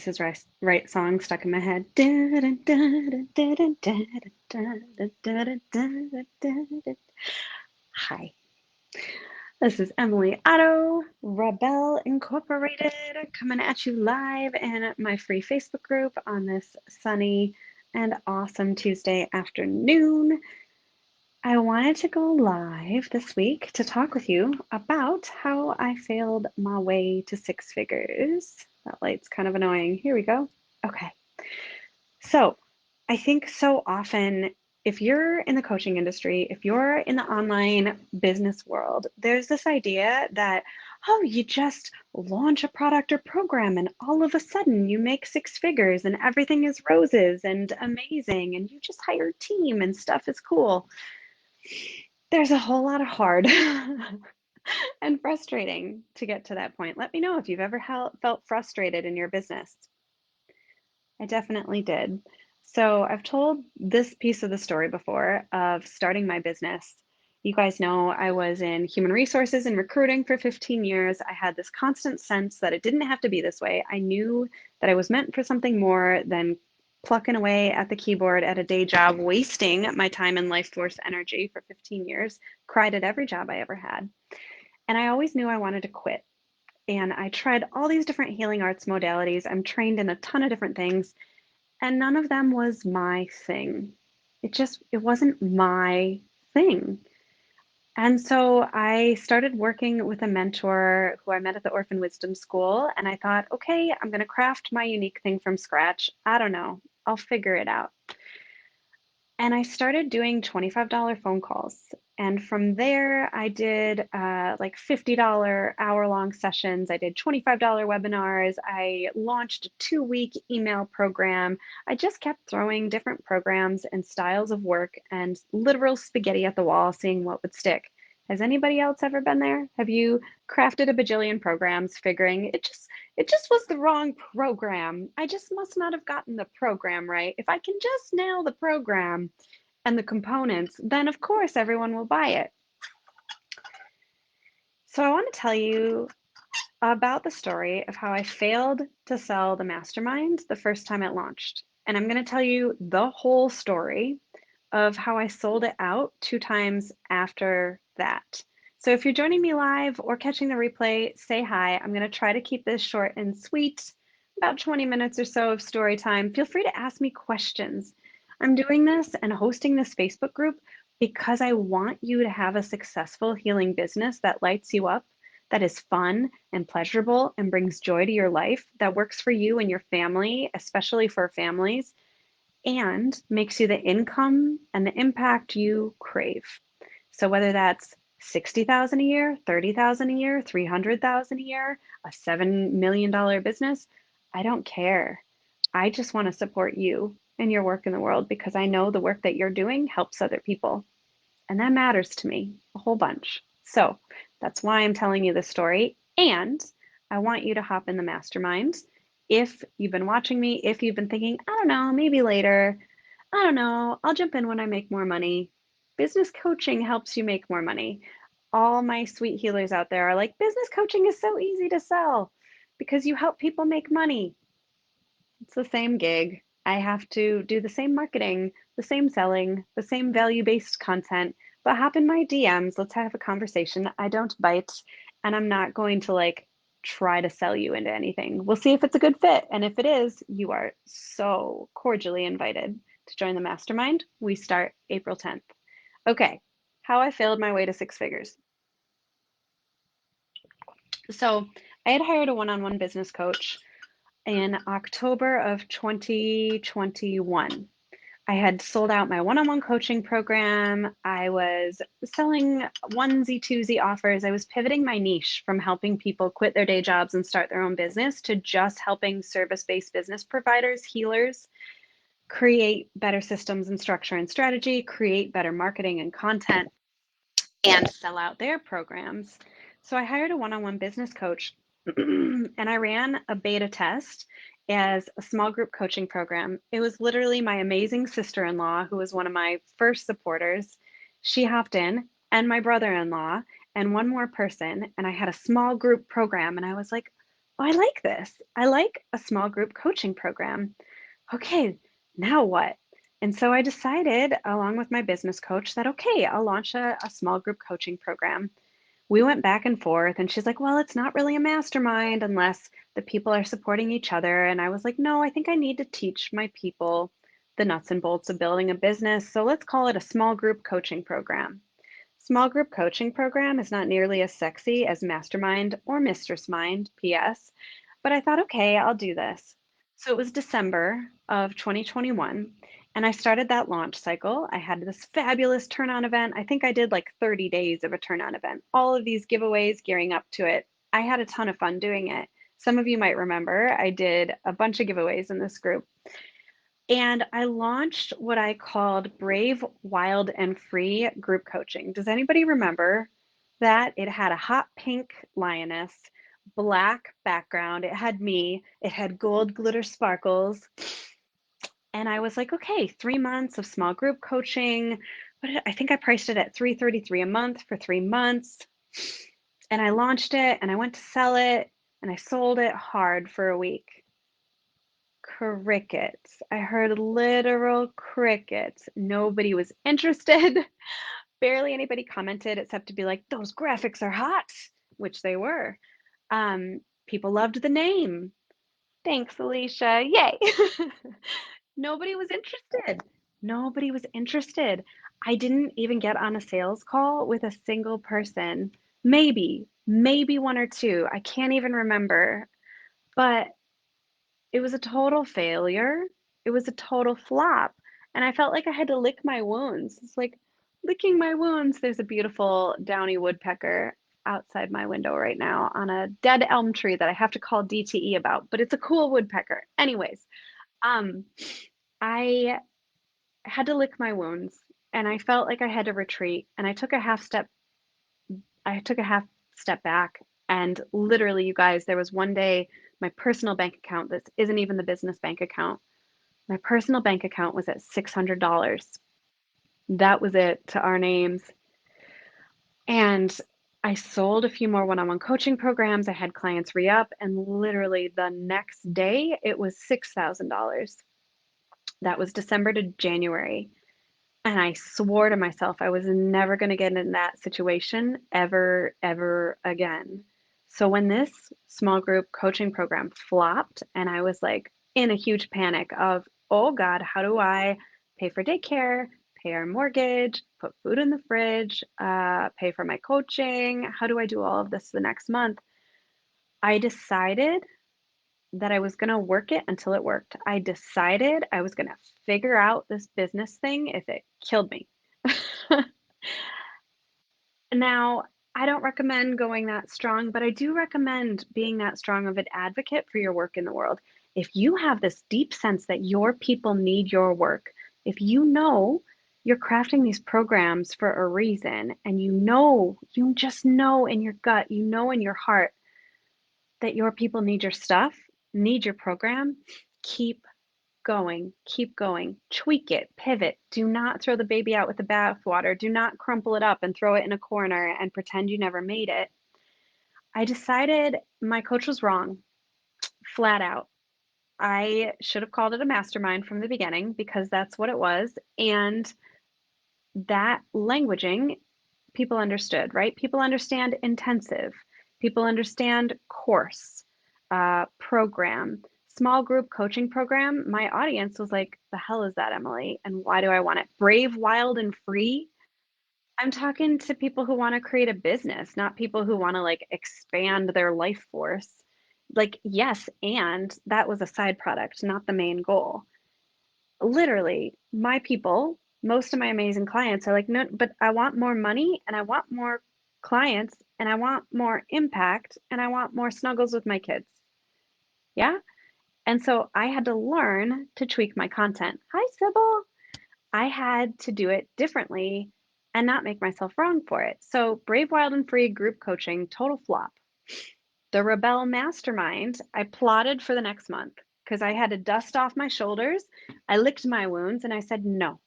is right song stuck in my head. Hi, this is Emily Otto, Rebel Incorporated, coming at you live in my free Facebook group on this sunny and awesome Tuesday afternoon. I wanted to go live this week to talk with you about how I failed my way to six figures. That light's kind of annoying. Here we go. Okay. So I think so often, if you're in the coaching industry, if you're in the online business world, there's this idea that, oh, you just launch a product or program and all of a sudden you make six figures and everything is roses and amazing and you just hire a team and stuff is cool. There's a whole lot of hard and frustrating to get to that point. Let me know if you've ever felt frustrated in your business. I definitely did. So I've told this piece of the story before of starting my business. You guys know I was in human resources and recruiting for 15 years. I had this constant sense that it didn't have to be this way. I knew that I was meant for something more than plucking away at the keyboard at a day job, wasting my time and life force energy for 15 years. Cried at every job I ever had. And I always knew I wanted to quit. And I tried all these different healing arts modalities. I'm trained in a ton of different things, and none of them was my thing. It wasn't my thing. And so I started working with a mentor who I met at the Orphan Wisdom School. And I thought, okay, I'm going to craft my unique thing from scratch. I don't know, I'll figure it out. And I started doing $25 phone calls. And from there, I did like $50 hour-long sessions. I did $25 webinars. I launched a 2-week email program. I just kept throwing different programs and styles of work and literal spaghetti at the wall, seeing what would stick. Has anybody else ever been there? Have you crafted a bajillion programs, figuring it just was the wrong program. I just must not have gotten the program right. If I can just nail the program and the components, then of course everyone will buy it. So I want to tell you about the story of how I failed to sell the mastermind the first time it launched. And I'm going to tell you the whole story of how I sold it out 2 times after that. So if you're joining me live or catching the replay, say hi. I'm going to try to keep this short and sweet, about 20 minutes or so of story time. Feel free to ask me questions. I'm doing this and hosting this Facebook group because I want you to have a successful healing business that lights you up, that is fun and pleasurable and brings joy to your life, that works for you and your family, especially for families, and makes you the income and the impact you crave. So whether that's 60,000 a year, 30,000 a year, 300,000 a year, a $7 million business, I don't care. I just want to support you and your work in the world because I know the work that you're doing helps other people. And that matters to me a whole bunch. So that's why I'm telling you this story. And I want you to hop in the mastermind. If you've been watching me, if you've been thinking, I don't know, maybe later, I don't know, I'll jump in when I make more money. Business coaching helps you make more money. All my sweet healers out there are like, business coaching is so easy to sell because you help people make money. It's the same gig. I have to do the same marketing, the same selling, the same value-based content, but hop in my DMs. Let's have a conversation. I don't bite, and I'm not going to like try to sell you into anything. We'll see if it's a good fit. And if it is, you are so cordially invited to join the mastermind. We start April 10th. Okay, how I failed my way to six figures. So I had hired a one-on-one business coach in October of 2021. I had sold out my one-on-one coaching program. I was selling onesie twosie offers. I was pivoting my niche from helping people quit their day jobs and start their own business to just helping service-based business providers, healers, create better systems and structure and strategy, create better marketing and content, and sell out their programs. So I hired a one-on-one business coach and I ran a beta test as a small group coaching program. It was literally my amazing sister-in-law, who was one of my first supporters. She hopped in, and my brother-in-law, and one more person. And I had a small group program. And I was like, Oh, I like this. I like a small group coaching program. Okay, now what? And so I decided, along with my business coach, that okay, I'll launch a small group coaching program. We went back and forth, and she's like, well, it's not really a mastermind unless the people are supporting each other. And I was like, no, I think I need to teach my people the nuts and bolts of building a business. So let's call it a small group coaching program. Small group coaching program is not nearly as sexy as Mastermind or Mistress Mind, PS, but I thought, okay, I'll do this. So it was December of 2021, and I started that launch cycle. I had this fabulous turn on event. I think I did like 30 days of a turn on event, all of these giveaways gearing up to it. I had a ton of fun doing it. Some of you might remember I did a bunch of giveaways in this group. And I launched what I called Brave, Wild, and Free group coaching. Does anybody remember that? It had a hot pink lioness, black background. It had me, it had gold glitter sparkles. And I was like, okay, 3 months of small group coaching. I think I priced it at $333 a month for 3 months. And I launched it and I went to sell it and I sold it hard for a week. Crickets. I heard literal crickets. Nobody was interested. Barely anybody commented except to be like, those graphics are hot, which they were. People loved the name. Thanks, Alicia. Yay. Nobody was interested. Nobody was interested. I didn't even get on a sales call with a single person. Maybe one or two. I can't even remember. But it was a total failure. It was a total flop. And I felt like I had to lick my wounds. It's like licking my wounds. There's a beautiful downy woodpecker outside my window right now on a dead elm tree that I have to call DTE about, but it's a cool woodpecker. Anyways, um, I had to lick my wounds and I felt like I had to retreat and I took a half step back and literally you guys, there was one day my personal bank account, this isn't even the business bank account. My personal bank account was at $600. That was it to our names. And I sold a few more one on one coaching programs. I had clients re up, and literally the next day it was $6,000. That was December to January. And I swore to myself I was never going to get in that situation ever, ever again. So when this small group coaching program flopped, and I was like in a huge panic of, oh God, how do I pay for daycare, pay our mortgage, put food in the fridge, pay for my coaching? How do I do all of this the next month? I decided that I was going to work it until it worked. I decided I was going to figure out this business thing if it killed me. Now, I don't recommend going that strong, but I do recommend being that strong of an advocate for your work in the world. If you have this deep sense that your people need your work, if you know you're crafting these programs for a reason, and you just know in your gut, you know in your heart that your people need your stuff, need your program, keep keep going, tweak it, pivot. Do not throw the baby out with the bathwater. Do not crumple it up and throw it in a corner and pretend you never made it. I decided my coach was wrong, flat out. I should have called it a mastermind from the beginning because that's what it was. And that languaging, people understood, right? People understand intensive, people understand course, program, small group coaching program. My audience was like, the hell is that, Emily? And why do I want it? Brave, wild, and free. I'm talking to people who want to create a business, not people who want to like expand their life force. Like, yes, and that was a side product, not the main goal. Literally, my people, most of my amazing clients are like, no, but I want more money and I want more clients and I want more impact and I want more snuggles with my kids. Yeah. And so I had to learn to tweak my content. Hi, Sybil. I had to do it differently and not make myself wrong for it. So, Brave, Wild, and Free group coaching, total flop. The Rebel Mastermind, I plotted for the next month because I had to dust off my shoulders. I licked my wounds and I said, no,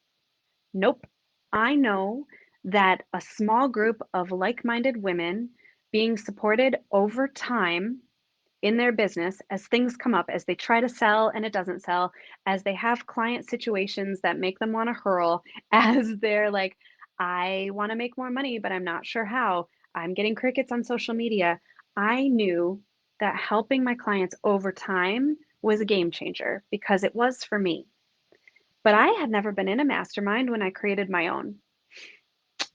nope. I know that a small group of like minded women being supported over time in their business as things come up, as they try to sell and it doesn't sell, as they have client situations that make them want to hurl, as they're like, I want to make more money, but I'm not sure how. I'm getting crickets on social media. I knew that helping my clients over time was a game changer because it was for me. But I had never been in a mastermind when I created my own,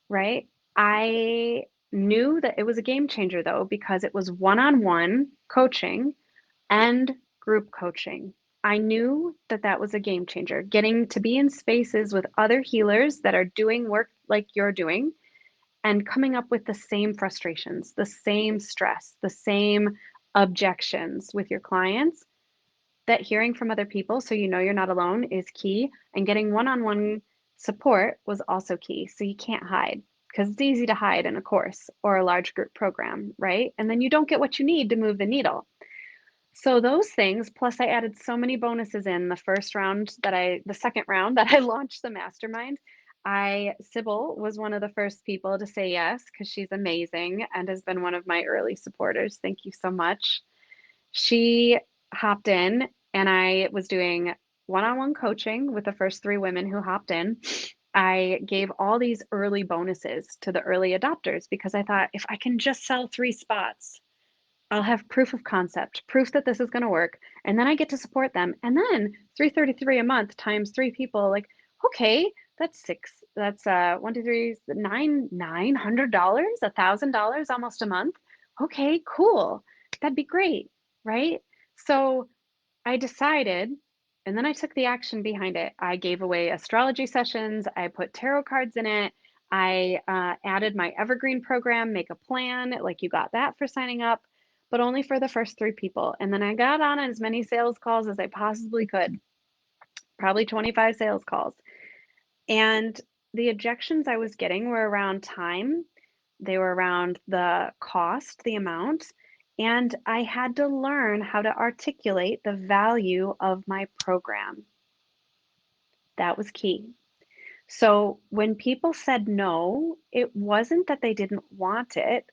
right? I knew that it was a game changer though, because it was one on one coaching and group coaching. I knew that that was a game changer. Getting to be in spaces with other healers that are doing work like you're doing and coming up with the same frustrations, the same stress, the same objections with your clients, that hearing from other people so you know you're not alone is key. And getting one on one support was also key. So you can't hide because it's easy to hide in a course or a large group program, right? And then you don't get what you need to move the needle. So those things, plus I added so many bonuses in the second round that I launched the mastermind. Sybil was one of the first people to say yes because she's amazing and has been one of my early supporters. Thank you so much. She hopped in and I was doing one-on-one coaching with the first three women who hopped in. I gave all these early bonuses to the early adopters because I thought if I can just sell 3 spots, I'll have proof of concept, proof that this is going to work, and then I get to support them. And then 333 a month times 3 people, like, okay, that's six. That's one, two, three, $900, $1,000 almost a month. Okay, cool. That'd be great, right? So I decided, and then I took the action behind it. I gave away astrology sessions. I put tarot cards in it. I added my evergreen program, Make a Plan. Like you got that for signing up, but only for the first 3 people. And then I got on as many sales calls as I possibly could, probably 25 sales calls. And the objections I was getting were around time, they were around the cost, the amount, and I had to learn how to articulate the value of my program. That was key. So when people said no, it wasn't that they didn't want it.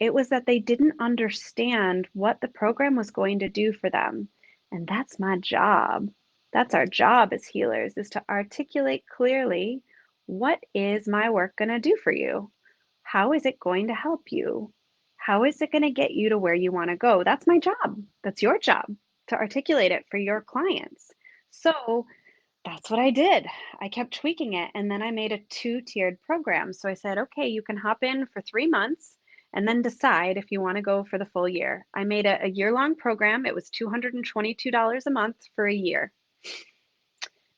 It was that they didn't understand what the program was going to do for them. And that's my job. That's our job as healers, is to articulate clearly, what is my work going to do for you? How is it going to help you? How is it going to get you to where you want to go? That's my job. That's your job to articulate it for your clients. So that's what I did. I kept tweaking it and then I made a 2-tiered program. So I said, okay, you can hop in for 3 months and then decide if you want to go for the full year. I made a year-long program. It was $222 a month for a year.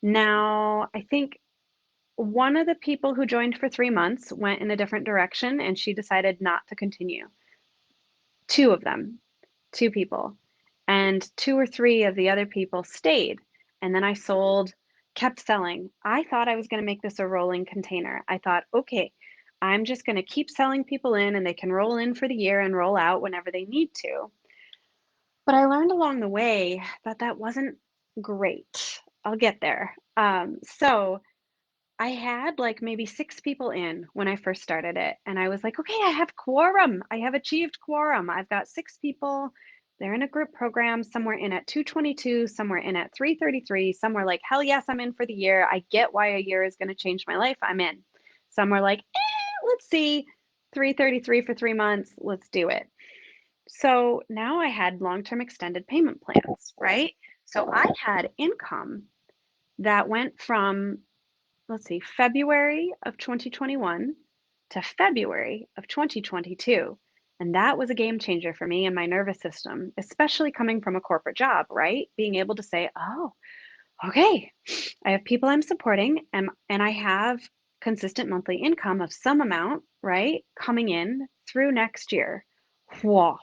Now, I think one of the people who joined for 3 months went in a different direction and she decided not to continue. Two of them, 2 people. And 2 or 3 of the other people stayed. And then I kept selling. I thought I was going to make this a rolling container. I thought, okay, I'm just going to keep selling people in and they can roll in for the year and roll out whenever they need to. But I learned along the way that that wasn't great. I'll get there. So I had like maybe 6 people in when I first started it. And I was like, okay, I have quorum. I have achieved quorum. I've got 6 people. They're in a group program, somewhere in at 222, somewhere in at 333, somewhere like, hell yes, I'm in for the year. I get why a year is going to change my life. I'm in. Somewhere like, let's see, 333 for 3 months. Let's do it. So now I had long-term extended payment plans, right? So I had income that went from, let's see, February of 2021 to February of 2022. And that was a game changer for me and my nervous system, especially coming from a corporate job, right? Being able to say, oh, okay, I have people I'm supporting and I have consistent monthly income of some amount, right? Coming in through next year. Whoa,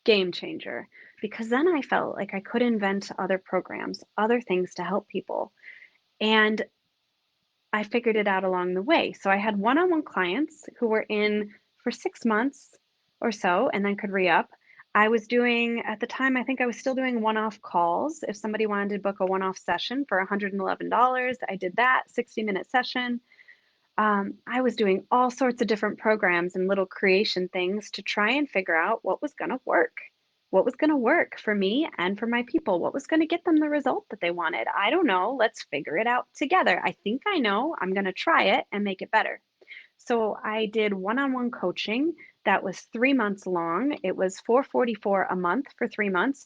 game changer. Because then I felt like I could invent other programs, other things to help people. And I figured it out along the way. So I had one-on-one clients who were in for 6 months or so and then could re-up. I was doing, at the time, I think I was still doing one-off calls. If somebody wanted to book a one-off session for $111, I did that 60-minute session. I was doing all sorts of different programs and little creation things to try and figure out what was going to work, what was going to work for me and for my people, what was going to get them the result that they wanted. I don't know. Let's figure it out together. I think I know. I'm going to try it and make it better. So I did one-on-one coaching that was 3 months long. It was $444 a month for 3 months.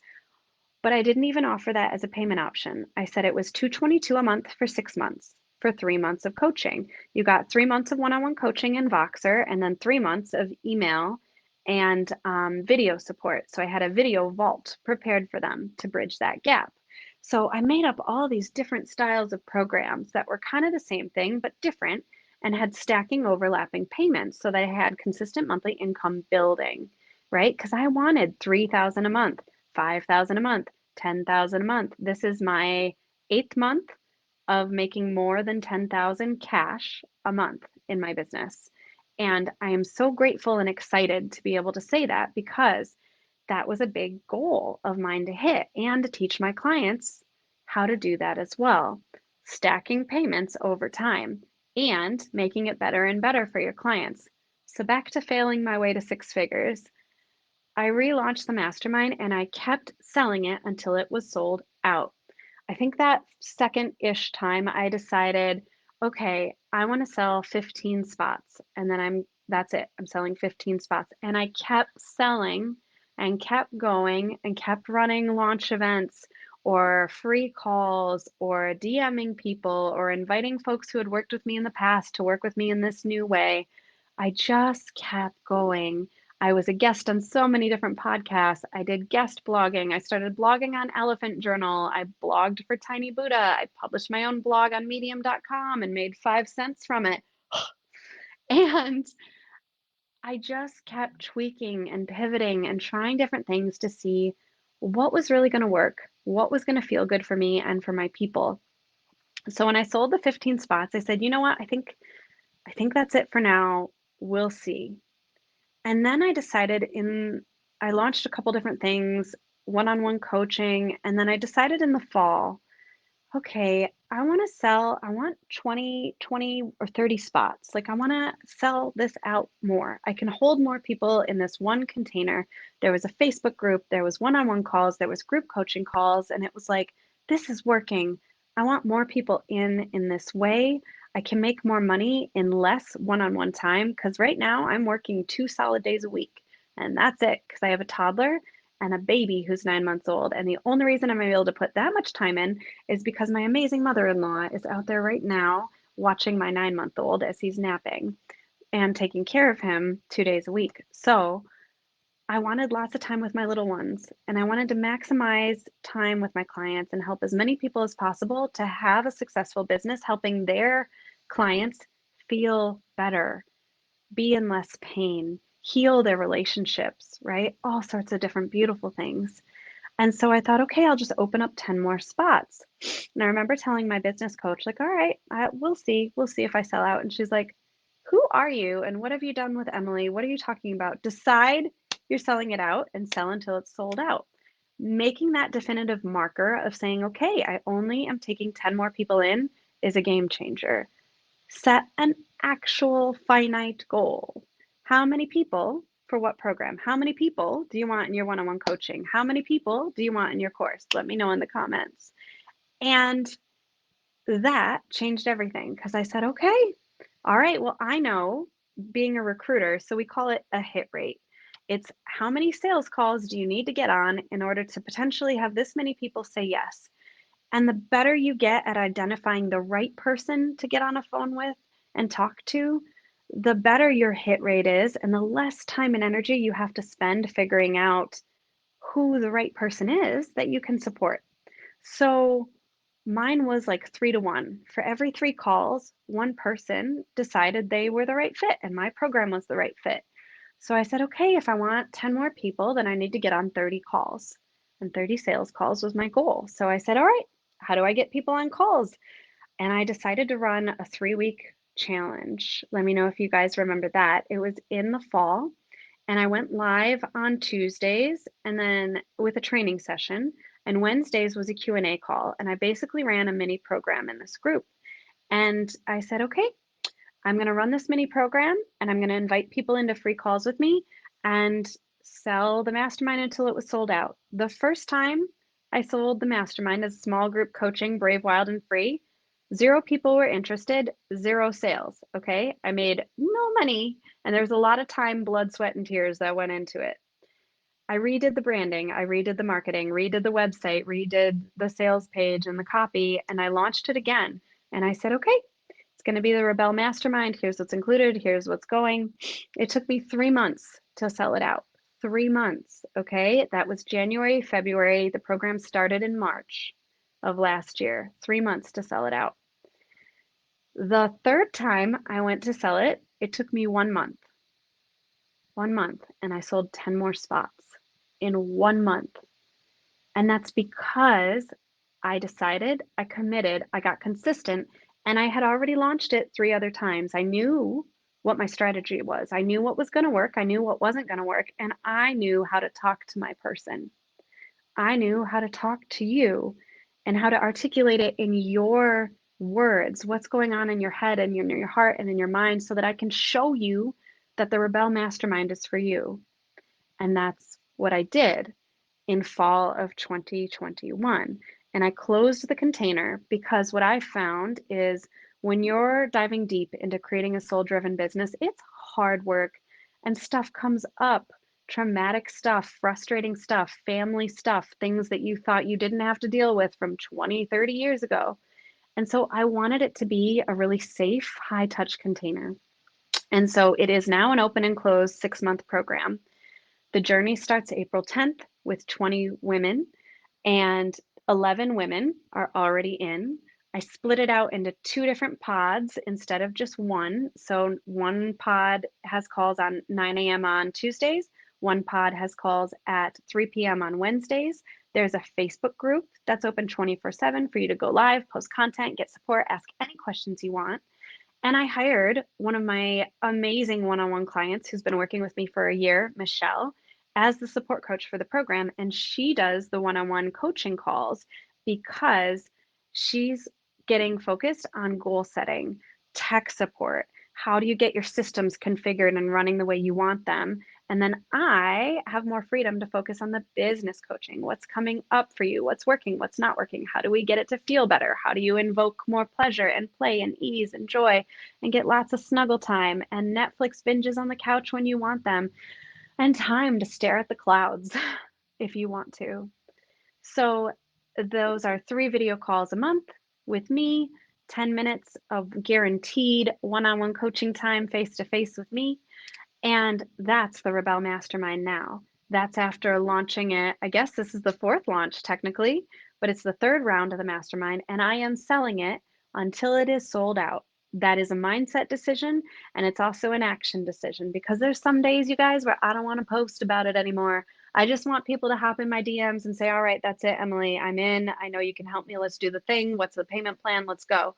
But I didn't even offer that as a payment option. I said it was $222 a month for 6 months for 3 months of coaching. You got 3 months of one-on-one coaching in Voxer and then 3 months of email and video support. So I had a video vault prepared for them to bridge that gap. So I made up all these different styles of programs that were kind of the same thing, but different and had stacking overlapping payments so that I had consistent monthly income building, right? Because I wanted 3,000 a month, 5,000 a month, 10,000 a month. This is my 8th month of making more than 10,000 cash a month in my business. And I am so grateful and excited to be able to say that because that was a big goal of mine to hit and to teach my clients how to do that as well. Stacking payments over time and making it better and better for your clients. So back to failing my way to six figures. I relaunched the mastermind and I kept selling it until it was sold out. I think that second-ish time I decided, okay, I want to sell 15 spots and then that's it. I'm selling 15 spots. And I kept selling and kept going and kept running launch events or free calls or DMing people or inviting folks who had worked with me in the past to work with me in this new way. I just kept going. I was a guest on so many different podcasts. I did guest blogging. I started blogging on Elephant Journal. I blogged for Tiny Buddha. I published my own blog on medium.com and made 5 cents from it. And I just kept tweaking and pivoting and trying different things to see what was really going to work, what was going to feel good for me and for my people. So when I sold the 15 spots, I said, you know what? I think that's it for now. We'll see. And then I launched a couple different things, one-on-one coaching, and then I decided in the fall, okay, I want 20 or 30 spots. Like I want to sell this out more. I can hold more people in this one container. There was a Facebook group, there was one-on-one calls, there was group coaching calls, and it was like, this is working. I want more people in this way. I can make more money in less one-on-one time because right now I'm working 2 solid days a week, and that's it because I have a toddler and a baby who's 9 months old. And the only reason I'm able to put that much time in is because my amazing mother-in-law is out there right now watching my 9 month old as he's napping and taking care of him 2 days a week. So I wanted lots of time with my little ones and I wanted to maximize time with my clients and help as many people as possible to have a successful business, helping their clients feel better, be in less pain, heal their relationships, right? All sorts of different beautiful things. And so I thought, okay, I'll just open up 10 more spots. And I remember telling my business coach, like, all right, we'll see. We'll see if I sell out. And she's like, who are you? And what have you done with Emily? What are you talking about? Decide you're selling it out and sell until it's sold out. Making that definitive marker of saying, okay, I only am taking 10 more people in is a game changer. Set an actual finite goal. How many people for what program? How many people do you want in your one-on-one coaching? How many people do you want in your course? Let me know in the comments. And that changed everything because I said, okay, all right, well, I know being a recruiter, so we call it a hit rate. It's how many sales calls do you need to get on in order to potentially have this many people say yes? And the better you get at identifying the right person to get on a phone with and talk to, the better your hit rate is, and the less time and energy you have to spend figuring out who the right person is that you can support. So mine was like 3 to 1. For every 3 calls, one person decided they were the right fit, and my program was the right fit. So I said, okay, if I want 10 more people, then I need to get on 30 calls. And 30 sales calls was my goal. So I said, all right, how do I get people on calls? And I decided to run a 3 week challenge. Let me know if you guys remember that. It was in the fall, and I went live on Tuesdays and then with a training session, and Wednesdays was a Q&A call. And I basically ran a mini program in this group. And I said, okay, I'm going to run this mini program and I'm going to invite people into free calls with me and sell the mastermind until it was sold out. The first time I sold the mastermind as small group coaching, Brave, Wild, and Free, zero people were interested, zero sales. Okay. I made no money, and there was a lot of time, blood, sweat, and tears that went into it. I redid the branding, I redid the marketing, redid the website, redid the sales page and the copy, and I launched it again. And I said, okay, it's going to be the Rebel Mastermind. Here's what's included. Here's what's going. It took me 3 months to sell it out. 3 months. Okay. That was January, February. The program started in March of last year. 3 months to sell it out. The third time I went to sell it, it took me 1 month. 1 month. And I sold 10 more spots in 1 month. And that's because I decided, I committed, I got consistent, and I had already launched it 3 other times. I knew what my strategy was. I knew what was going to work. I knew what wasn't going to work. And I knew how to talk to my person. I knew how to talk to you and how to articulate it in your words, what's going on in your head and in your heart and in your mind, so that I can show you that the Rebel Mastermind is for you. And that's what I did in fall of 2021. And I closed the container because what I found is when you're diving deep into creating a soul driven business, it's hard work and stuff comes up. Traumatic stuff, frustrating stuff, family stuff, things that you thought you didn't have to deal with from 20, 30 years ago. And so I wanted it to be a really safe, high touch container. And so it is now an open and closed 6 month program. The journey starts April 10th with 20 women, and 11 women are already in. I split it out into two different pods instead of just one. So one pod has calls on 9 a.m. on Tuesdays. One pod has calls at 3 p.m. on Wednesdays. There's a Facebook group that's open 24/7 for you to go live, post content, get support, ask any questions you want. And I hired one of my amazing one on one clients who's been working with me for a year, Michelle, as the support coach for the program. And she does the one on one coaching calls because she's getting focused on goal setting, tech support. How do you get your systems configured and running the way you want them? And then I have more freedom to focus on the business coaching. What's coming up for you? What's working? What's not working? How do we get it to feel better? How do you invoke more pleasure and play and ease and joy and get lots of snuggle time and Netflix binges on the couch when you want them and time to stare at the clouds if you want to? So those are 3 video calls a month with me, 10 minutes of guaranteed one-on-one coaching time face to face with me. And that's the Rebel Mastermind now. That's after launching it. I guess this is the fourth launch technically, but it's the third round of the mastermind, and I am selling it until it is sold out. That is a mindset decision, and it's also an action decision, because there's some days, you guys, where I don't want to post about it anymore. I just want people to hop in my DMs and say, all right, that's it, Emily, I'm in. I know you can help me. Let's do the thing. What's the payment plan? Let's go.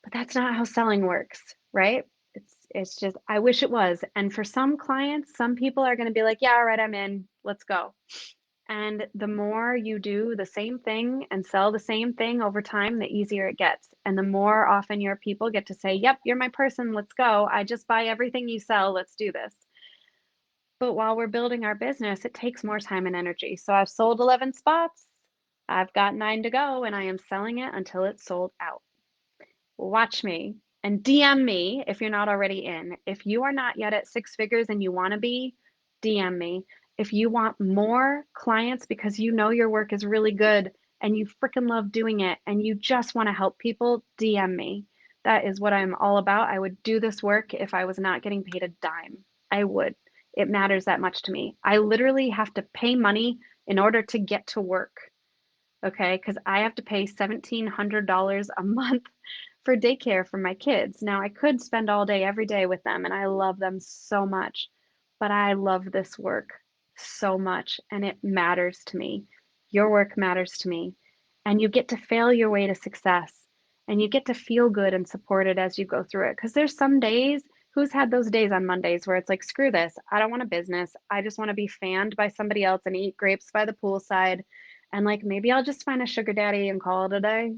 But that's not how selling works, right? It's just, I wish it was. And for some clients, some people are going to be like, yeah, all right, I'm in. Let's go. And the more you do the same thing and sell the same thing over time, the easier it gets. And the more often your people get to say, yep, you're my person. Let's go. I just buy everything you sell. Let's do this. But while we're building our business, it takes more time and energy. So I've sold 11 spots. I've got 9 to go, and I am selling it until it's sold out. Watch me and DM me if you're not already in. If you are not yet at 6 figures and you want to be, DM me. If you want more clients because you know your work is really good and you freaking love doing it and you just want to help people, DM me. That is what I'm all about. I would do this work if I was not getting paid a dime. I would. It matters that much to me. I literally have to pay money in order to get to work. Okay, because I have to pay $1,700 a month for daycare for my kids. Now, I could spend all day every day with them, and I love them so much, but I love this work so much, and it matters to me. Your work matters to me, and you get to fail your way to success, and you get to feel good and supported as you go through it. Because there's some days, who's had those days on Mondays where it's like, screw this, I don't want a business. I just want to be fanned by somebody else and eat grapes by the poolside. And like, maybe I'll just find a sugar daddy and call it a day.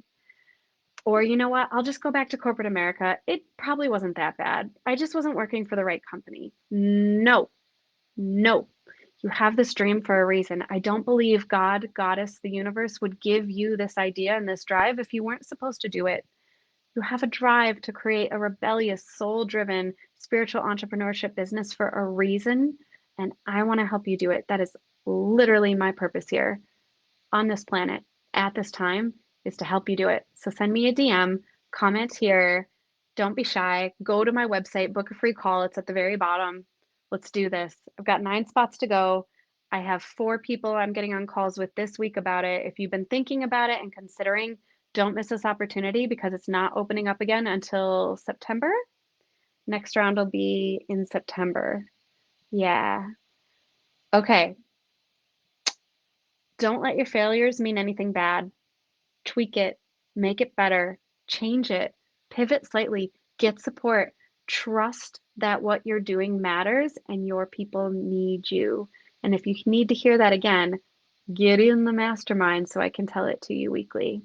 Or you know what? I'll just go back to corporate America. It probably wasn't that bad. I just wasn't working for the right company. No, no. You have this dream for a reason. I don't believe God, Goddess, the universe would give you this idea and this drive if you weren't supposed to do it. You have a drive to create a rebellious, soul driven, spiritual entrepreneurship business for a reason. And I want to help you do it. That is literally my purpose here on this planet at this time is to help you do it. So send me a DM, comment here. Don't be shy. Go to my website, book a free call. It's at the very bottom. Let's do this. I've got 9 spots to go. I have 4 people I'm getting on calls with this week about it. If you've been thinking about it and considering, don't miss this opportunity because it's not opening up again until September. Next round will be in September. Yeah. Okay. Don't let your failures mean anything bad. Tweak it, make it better, change it, pivot slightly, get support, trust that what you're doing matters and your people need you. And if you need to hear that again, get in the mastermind so I can tell it to you weekly.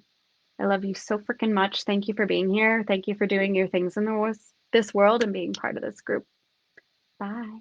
I love you so freaking much. Thank you for being here. Thank you for doing your things in this world and being part of this group. Bye.